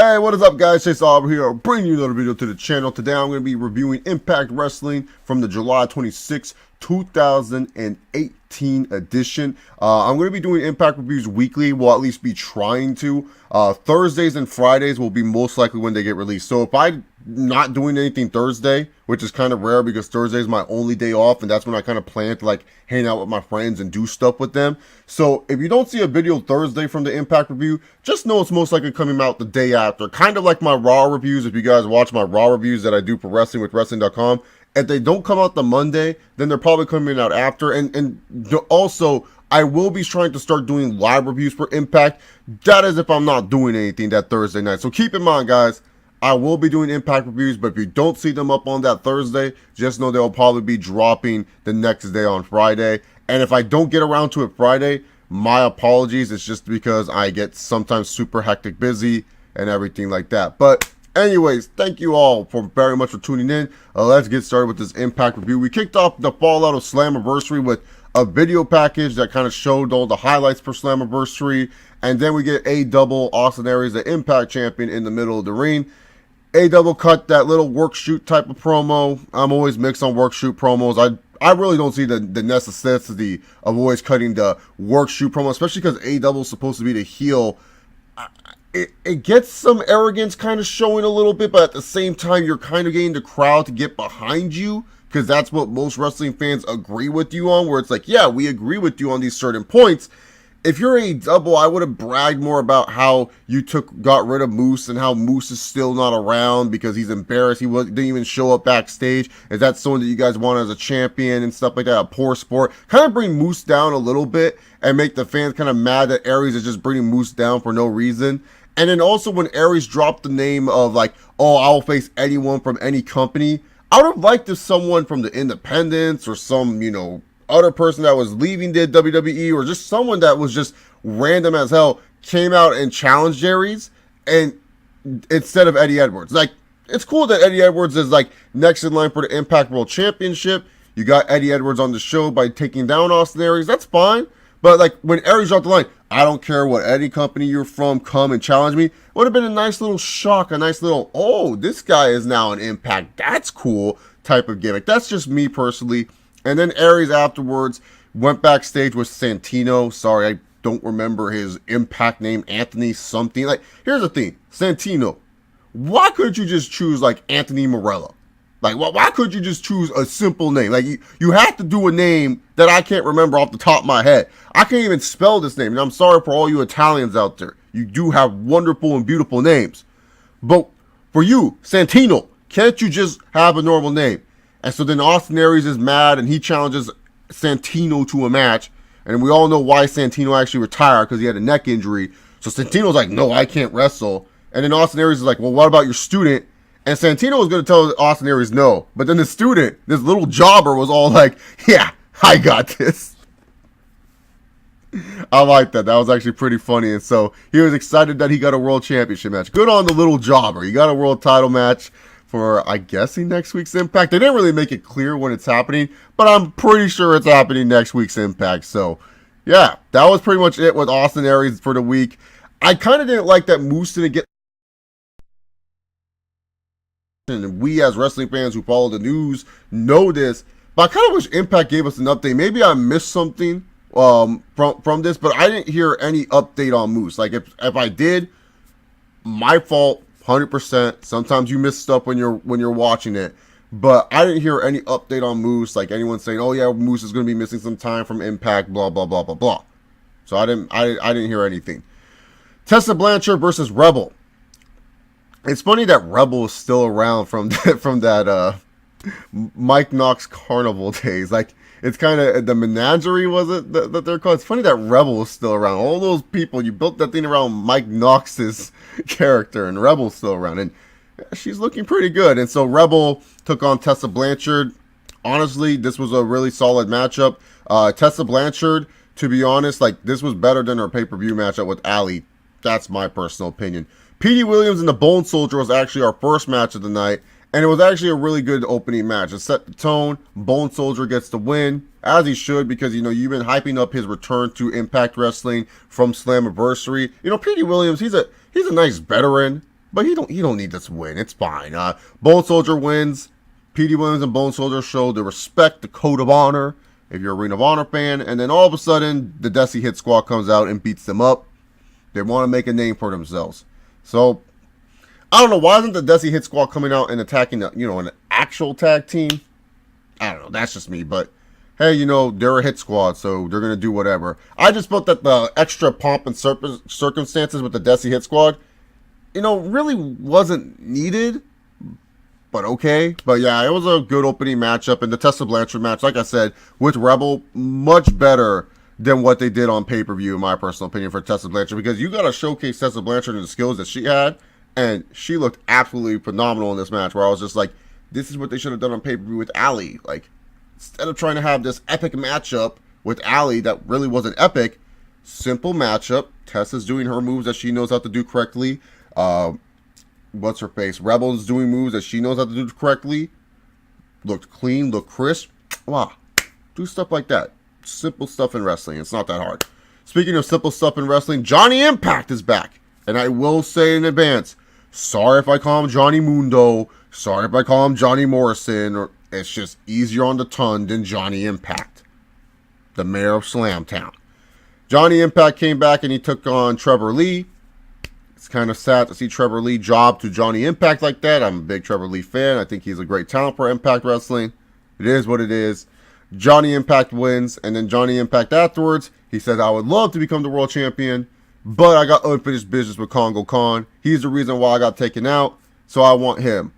Hey, what is up, guys? Chase Aubrey here, bringing you another video to the channel. Today I'm going to be reviewing Impact Wrestling from the July 26, 2018 edition. I'm going to be doing Impact reviews weekly, well at least be trying to. Thursdays and Fridays will be most likely when they get released. So if I'm not doing anything Thursday, which is kind of rare because Thursday is my only day off, and that's when I kind of plan to like hang out with my friends and do stuff with them. So if you don't see a video Thursday from the Impact review, just know it's most likely coming out the day after. Kind of like my Raw reviews. If you guys watch my Raw reviews that I do for wrestling with wrestling.com, if they don't come out the Monday, then they're probably coming out after. And also, I will be trying to start doing live reviews for Impact. That is if I'm not doing anything that Thursday night. So keep in mind, guys, I will be doing Impact reviews, but if you don't see them up on that Thursday, just know they'll probably be dropping the next day on Friday. And if I don't get around to it Friday, my apologies. It's just because I get sometimes super hectic busy and everything like that. But anyways, thank you all very much for tuning in. Let's get started with this Impact review. We kicked off the fallout of Slammiversary with a video package that kind of showed all the highlights for Slammiversary. And then we get A-Double, Austin Aries, the Impact champion, in the middle of the ring. A-Double cut that little work shoot type of promo. I'm always mixed on work shoot promos. I really don't see the necessity of always cutting the work shoot promo, especially because A-Double is supposed to be the heel. It gets some arrogance kind of showing a little bit, but at the same time, you're kind of getting the crowd to get behind you, because that's what most wrestling fans agree with you on, where it's like, yeah, we agree with you on these certain points. If you're A-Double, I would have bragged more about how you got rid of Moose and how Moose is still not around because he's embarrassed. He didn't even show up backstage. Is that someone that you guys want as a champion and stuff like that? A poor sport. Kind of bring Moose down a little bit and make the fans kind of mad that Aries is just bringing Moose down for no reason. And then also when Aries dropped the name of like, oh, I'll face anyone from any company, I would have liked if someone from the Independents or some, other person that was leaving the WWE or just someone that was just random as hell came out and challenged Aries, and instead of Eddie Edwards. Like, it's cool that Eddie Edwards is like next in line for the Impact World Championship. You got Eddie Edwards on the show by taking down Austin Aries. That's fine. But like when Aries dropped the line, I don't care what Eddie company you're from, come and challenge me, would have been a nice little shock, a nice little, oh, this guy is now an Impact. That's cool type of gimmick. That's just me personally. And then Aries afterwards went backstage with Santino. Sorry, I don't remember his Impact name, Anthony something. Like, here's the thing, Santino, why couldn't you just choose like Anthony Morella? Like, why couldn't you just choose a simple name? Like, you have to do a name that I can't remember off the top of my head. I can't even spell this name, and I'm sorry for all you Italians out there. You do have wonderful and beautiful names. But for you, Santino, can't you just have a normal name? And so then Austin Aries is mad and he challenges Santino to a match. And we all know why Santino actually retired, because he had a neck injury. So Santino's like, no, I can't wrestle. And then Austin Aries is like, well, what about your student? And Santino was going to tell Austin Aries no. But then the student, this little jobber, was all like, yeah, I got this. I like that. That was actually pretty funny. And so he was excited that he got a world championship match. Good on the little jobber. He got a world title match for, I guess, next week's Impact. They didn't really make it clear when it's happening, but I'm pretty sure it's happening next week's Impact. So, yeah, that was pretty much it with Austin Aries for the week. I kind of didn't like that Moose didn't get... And we as wrestling fans who follow the news know this, but I kind of wish Impact gave us an update. Maybe I missed something from this, but I didn't hear any update on Moose. Like, if I did, my fault. 100%. Sometimes you miss stuff when you're watching it, but I didn't hear any update on Moose. Like anyone saying, "Oh yeah, Moose is going to be missing some time from Impact." Blah blah blah blah blah. So I didn't hear anything. Tessa Blanchard versus Rebel. It's funny that Rebel is still around from that Mike Knox Carnival days. Like, it's kind of the menagerie, was it, that they're called? It's funny that Rebel is still around. All those people, you built that thing around Mike Knox's character, and Rebel's still around. And she's looking pretty good. And so Rebel took on Tessa Blanchard. Honestly, this was a really solid matchup. Tessa Blanchard, to be honest, like, this was better than her pay-per-view matchup with Ali. That's my personal opinion. Petey Williams and the Bone Soldier was actually our first match of the night. And it was actually a really good opening match. It set the tone. Bone Soldier gets the win, as he should, because, you've been hyping up his return to Impact Wrestling from Slammiversary. Petey Williams, he's a nice veteran. But he don't need this win. It's fine. Bone Soldier wins. Petey Williams and Bone Soldier show the respect, the code of honor, if you're a Ring of Honor fan. And then all of a sudden, the Desi Hit Squad comes out and beats them up. They want to make a name for themselves. So, I don't know. Why isn't the Desi Hit Squad coming out and attacking, an actual tag team? I don't know. That's just me. But, hey, they're a hit squad, so they're going to do whatever. I just felt that the extra pomp and circumstances with the Desi Hit Squad, really wasn't needed. But okay. But yeah, it was a good opening matchup. And the Tessa Blanchard match, like I said, with Rebel, much better than what they did on pay-per-view, in my personal opinion, for Tessa Blanchard. Because you got to showcase Tessa Blanchard and the skills that she had. And she looked absolutely phenomenal in this match, where I was just like, this is what they should have done on pay-per-view with Allie. Like, instead of trying to have this epic matchup with Allie that really wasn't epic, simple matchup. Tessa's doing her moves that she knows how to do correctly. What's her face? Rebel's doing moves that she knows how to do correctly. Looked clean, looked crisp. Wow. Do stuff like that. Simple stuff in wrestling. It's not that hard. Speaking of simple stuff in wrestling, Johnny Impact is back. And I will say in advance, sorry if I call him Johnny Mundo. Sorry if I call him Johnny Morrison. Or it's just easier on the tongue than Johnny Impact, the mayor of Slamtown. Johnny Impact came back and he took on Trevor Lee. It's kind of sad to see Trevor Lee job to Johnny Impact like that. I'm a big Trevor Lee fan. I think he's a great talent for Impact Wrestling. It is what it is. Johnny Impact wins, and then Johnny Impact afterwards, he says, I would love to become the world champion, but I got unfinished business with Kongo Khan. He's the reason why I got taken out, so I want him.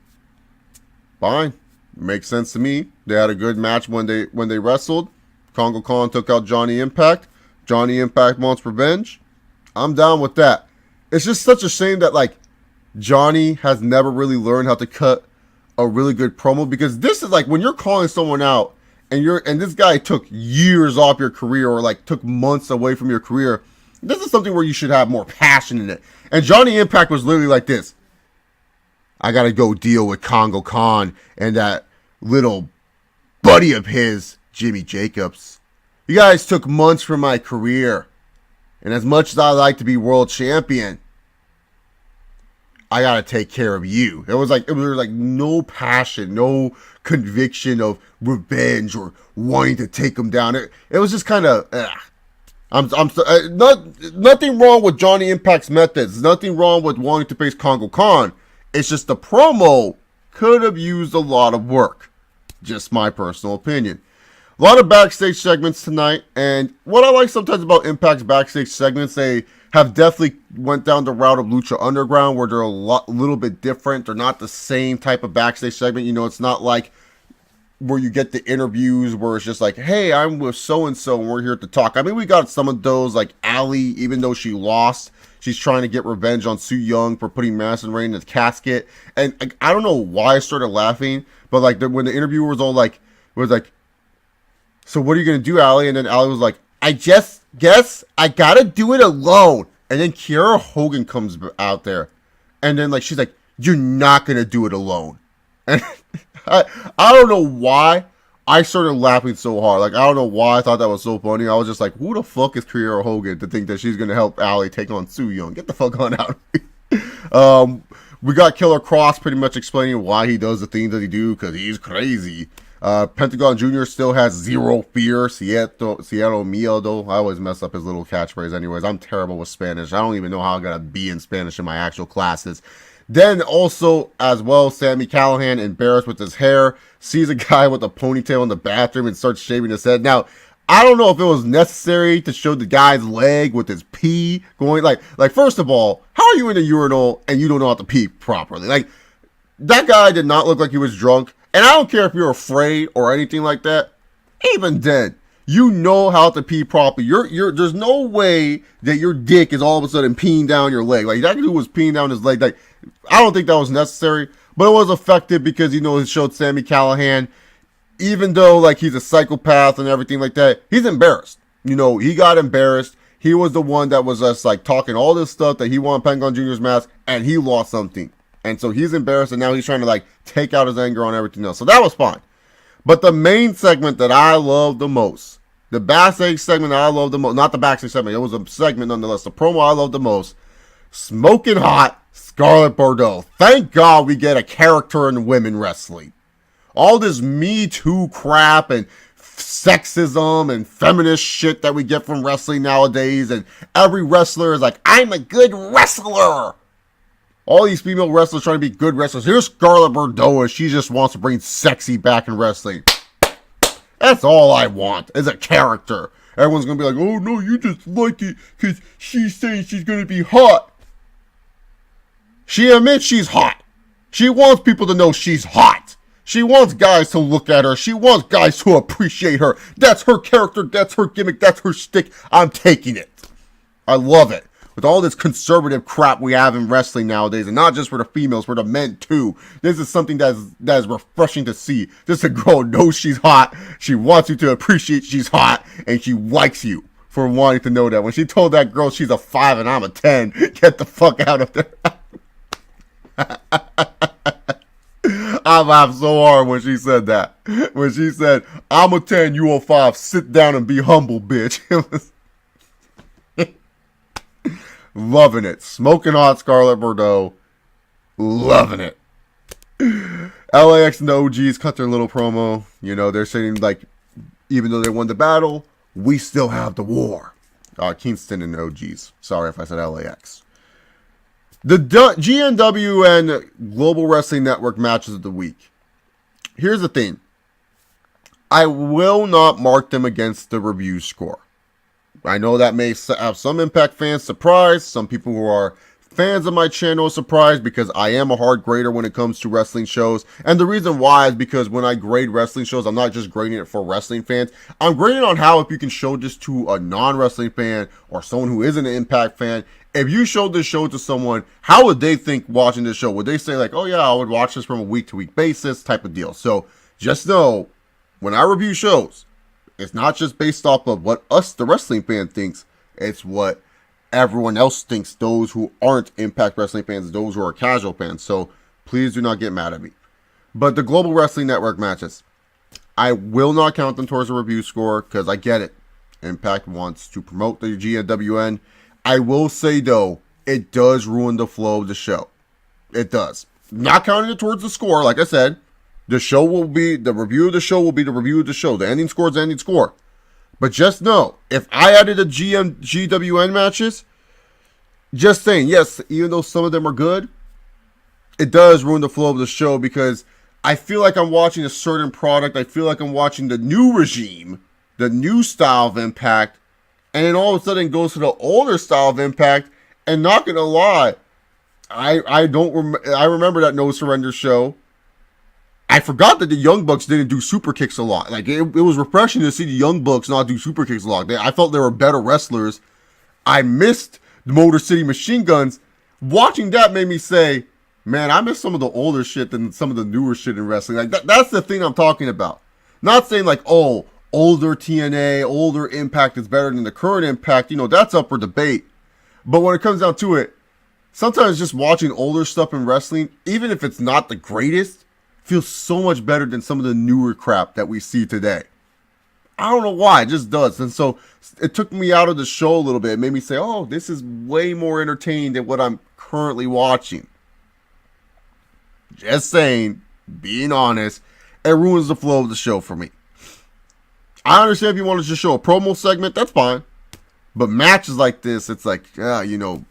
Fine. Makes sense to me. They had a good match when they wrestled. Kongo Khan took out Johnny Impact. Johnny Impact wants revenge. I'm down with that. It's just such a shame that, Johnny has never really learned how to cut a really good promo, because this is when you're calling someone out and this guy took years off your career, or took months away from your career. This is something where you should have more passion in it. And Johnny Impact was literally like this. I got to go deal with Kongo Khan and that little buddy of his, Jimmy Jacobs. You guys took months from my career. And as much as I like to be world champion, I gotta take care of you. It was no passion, no conviction of revenge or wanting to take him down. It was just kind of, nothing wrong with Johnny Impact's methods. Nothing wrong with wanting to face Kongo Khan. It's just the promo could have used a lot of work. Just my personal opinion. A lot of backstage segments tonight, and what I like sometimes about Impact's backstage segments, they have definitely went down the route of Lucha Underground, where they're a little bit different. They're not the same type of backstage segment. It's not like where you get the interviews where it's just like, hey, I'm with so-and-so and we're here to talk. I mean, we got some of those, like Allie, even though she lost, she's trying to get revenge on Su Yung for putting Madison Rayne in the casket. And I don't know why I started laughing, but when the interviewer was all was like, so what are you going to do, Allie? And then Allie was like, I just guess I got to do it alone. And then Kiera Hogan comes out there. And then she's like, you're not going to do it alone. And I don't know why I started laughing so hard. I don't know why I thought that was so funny. I was just like, who the fuck is Kiera Hogan to think that she's going to help Allie take on Su Yung? Get the fuck on out. We got Killer Cross pretty much explaining why he does the things that he do, because he's crazy. Pentagon Jr. still has zero fear. Cierto miedo. I always mess up his little catchphrase anyways. I'm terrible with Spanish. I don't even know how I got a B in Spanish in my actual classes. Then also, as well, Sami Callihan, embarrassed with his hair, sees a guy with a ponytail in the bathroom and starts shaving his head. Now, I don't know if it was necessary to show the guy's leg with his pee going. First of all, how are you in a urinal and you don't know how to pee properly? That guy did not look like he was drunk. And I don't care if you're afraid or anything like that. Even then, you know how to pee properly. There's no way that your dick is all of a sudden peeing down your leg. That dude was peeing down his leg. I don't think that was necessary, but it was effective because, it showed Sami Callihan, even though, he's a psychopath and everything like that, he's embarrassed. He got embarrassed. He was the one that was just, talking all this stuff that he won Pentagon Jr.'s mask, and he lost something. And so he's embarrassed, and now he's trying to, take out his anger on everything else. So that was fine. But the main segment that I love the most, the backstage segment that I love the most, not the backstage segment, it was a segment nonetheless, the promo I love the most, Smokin' Hot, Scarlett Bordeaux. Thank God we get a character in women wrestling. All this Me Too crap and sexism and feminist shit that we get from wrestling nowadays, and every wrestler is like, I'm a good wrestler. All these female wrestlers trying to be good wrestlers. Here's Scarlett Bordeaux, and she just wants to bring sexy back in wrestling. That's all I want, is a character. Everyone's going to be like, oh no, you just like it because she's saying she's going to be hot. She admits she's hot. She wants people to know she's hot. She wants guys to look at her. She wants guys to appreciate her. That's her character. That's her gimmick. That's her shtick. I'm taking it. I love it. With all this conservative crap we have in wrestling nowadays, and not just for the females, for the men too. This is something that is refreshing to see. Just a girl knows she's hot. She wants you to appreciate she's hot, and she likes you for wanting to know that. When she told that girl she's a 5 and I'm a 10, get the fuck out of there. I laughed so hard when she said that. When she said, I'm a 10, you a 5, sit down and be humble, bitch. Loving it. Smoking hot Scarlett Bordeaux. Loving it. LAX and the OGs cut their little promo. You know, they're saying, like, even though they won the battle, we still have the war. Kingston and OGs. Sorry if I said LAX. The GNW and Global Wrestling Network matches of the week. Here's the thing. I will not mark them against the review score. I know that may have some Impact fans surprised. Some people who are fans of my channel are surprised because I am a hard grader when it comes to wrestling shows. And the reason why is because when I grade wrestling shows, I'm not just grading it for wrestling fans. I'm grading on how if you can show this to a non-wrestling fan or someone who isn't an Impact fan. If you showed this show to someone, how would they think watching this show? Would they say like, oh yeah, I would watch this from a week-to-week basis type of deal? So just know, when I review shows, it's not just based off of what us, the wrestling fan, thinks. It's what everyone else thinks, those who aren't Impact Wrestling fans, those who are casual fans. So please do not get mad at me. But the Global Wrestling Network matches, I will not count them towards a review score because I get it. Impact wants to promote the GNWN. I will say, though, it does ruin the flow of the show. It does. Not counting it towards the score, like I said. The show will be, the review of the show will be the review of the show. The ending score is the ending score. But just know, if I added the GWN matches, just saying, yes, even though some of them are good, it does ruin the flow of the show because I feel like I'm watching a certain product. I feel like I'm watching the new regime, the new style of Impact, and then all of a sudden it goes to the older style of Impact. And not gonna lie, I remember that No Surrender show. I forgot that the Young Bucks didn't do super kicks a lot. Like it was refreshing to see the Young Bucks not do super kicks a lot. I felt they were better wrestlers. I missed the Motor City Machine Guns. Watching that made me say, man, I miss some of the older shit than some of the newer shit in wrestling. Like that's the thing I'm talking about. Not saying like, oh, older TNA, older Impact is better than the current Impact. You know, that's up for debate. But when it comes down to it, sometimes just watching older stuff in wrestling, even if it's not the greatest, feels so much better than some of the newer crap that we see today. I don't know why, it just does. And so it took me out of the show a little bit. It made me say, oh, this is way more entertaining than what I'm currently watching. Just saying, being honest, it ruins the flow of the show for me. I understand if you want to just show a promo segment, that's fine. But matches like this, it's like, you know,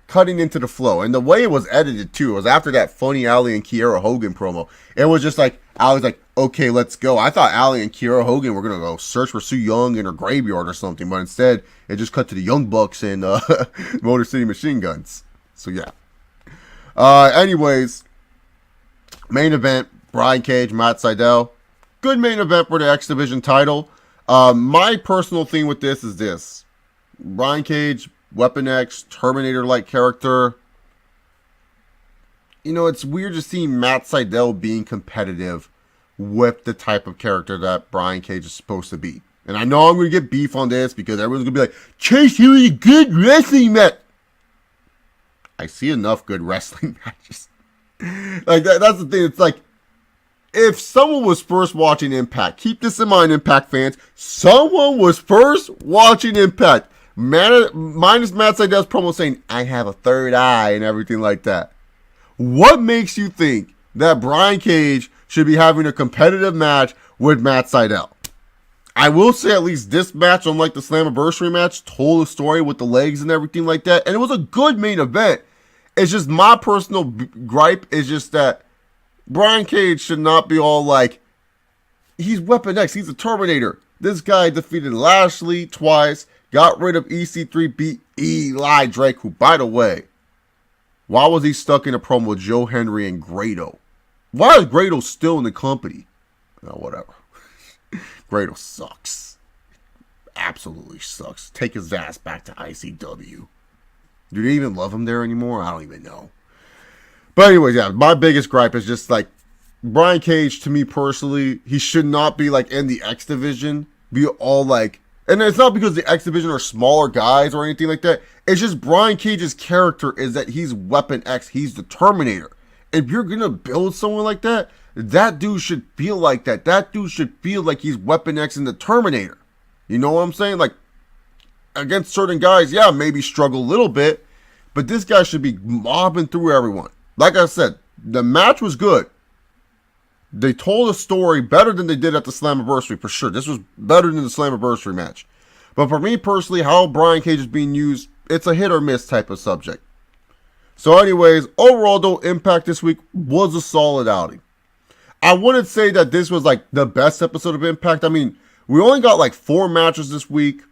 cutting into the flow. And the way it was edited too was after that funny Ali and Kiera Hogan promo. It was just like, I was like, okay, let's go. I thought Ali and Kiera Hogan were going to go search for Sue Young in her graveyard or something. But instead, it just cut to the Young Bucks and Motor City Machine Guns. So yeah. Anyways, main event, Brian Cage, Matt Sydal. Good main event for the X Division title. My personal thing with this is this. Brian Cage, Weapon X, Terminator-like character. You know, it's weird to see Matt Sydal being competitive with the type of character that Brian Cage is supposed to be. And I know I'm going to get beef on this because everyone's going to be like, Chase, he was a good wrestling match. I see enough good wrestling matches. Like, that's the thing. It's like, if someone was first watching Impact, keep this in mind, Impact fans. Someone was first watching Impact. Minus Matt Seidel's promo saying, I have a third eye and everything like that. What makes you think that Brian Cage should be having a competitive match with Matt Seidel? I will say at least this match, unlike the Slammiversary match, told a story with the legs and everything like that. And it was a good main event. It's just my personal gripe is just that Brian Cage should not be all like, he's Weapon X, he's a Terminator. This guy defeated Lashley twice, got rid of EC3, beat Eli Drake, who, by the way, why was he stuck in a promo with Joe Henry and Grado? Why is Grado still in the company? No, whatever. Grado sucks. Absolutely sucks. Take his ass back to ICW. Do they even love him there anymore? I don't even know. But anyways, yeah, my biggest gripe is just like Brian Cage, to me personally, he should not be like in the X division. Be all like, and it's not because the X division are smaller guys or anything like that. It's just Brian Cage's character is that he's Weapon X. He's the Terminator. If you're going to build someone like that, that dude should feel like that. That dude should feel like he's Weapon X in the Terminator. You know what I'm saying? Like, against certain guys, yeah, maybe struggle a little bit, but this guy should be mobbing through everyone. Like I said, the match was good. They told a story better than they did at the Slammiversary, for sure. This was better than the Slammiversary match. But for me personally, how Brian Cage is being used, it's a hit or miss type of subject. So anyways, overall though, Impact this week was a solid outing. I wouldn't say that this was like the best episode of Impact. I mean, we only got like 4 matches this week.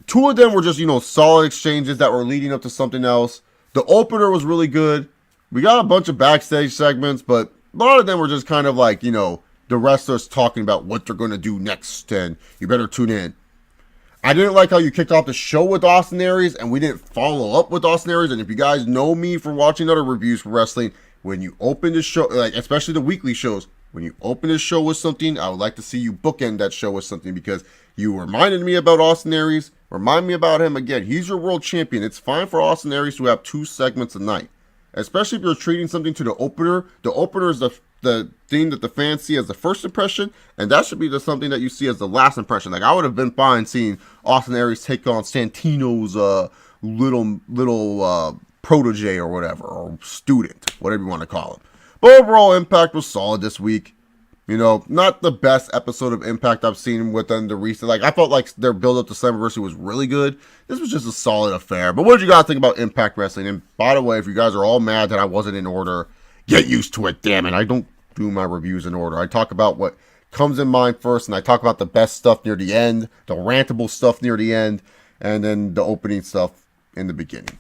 2 of them were just, solid exchanges that were leading up to something else. The opener was really good. We got a bunch of backstage segments, but a lot of them were just kind of like, the wrestlers talking about what they're going to do next, and you better tune in. I didn't like how you kicked off the show with Austin Aries, and we didn't follow up with Austin Aries. And if you guys know me from watching other reviews for wrestling, when you open the show, like especially the weekly shows, when you open the show with something, I would like to see you bookend that show with something, because you reminded me about Austin Aries. Remind me about him again. He's your world champion. It's fine for Austin Aries to have 2 segments a night, especially if you're treating something to the opener. The opener is the thing that the fans see as the first impression, and that should be something that you see as the last impression. Like, I would have been fine seeing Austin Aries take on Santino's little protege or whatever, or student, whatever you want to call him. But overall, Impact was solid this week. Not the best episode of Impact I've seen within the recent. Like, I felt like their build-up to Slammiversary was really good. This was just a solid affair. But what did you guys think about Impact Wrestling? And by the way, if you guys are all mad that I wasn't in order, get used to it, damn it. I don't do my reviews in order. I talk about what comes in mind first, and I talk about the best stuff near the end, the rantable stuff near the end, and then the opening stuff in the beginning.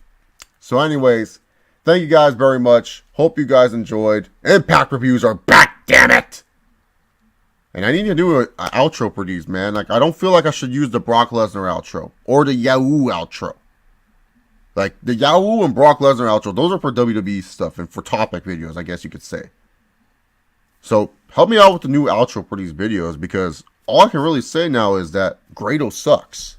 So anyways, thank you guys very much. Hope you guys enjoyed. Impact reviews are back, damn it! And I need to do an outro for these, man. Like, I don't feel like I should use the Brock Lesnar outro or the Yahoo outro. Like, the Yahoo and Brock Lesnar outro, those are for WWE stuff and for topic videos, I guess you could say. So, help me out with the new outro for these videos, because all I can really say now is that Grado sucks.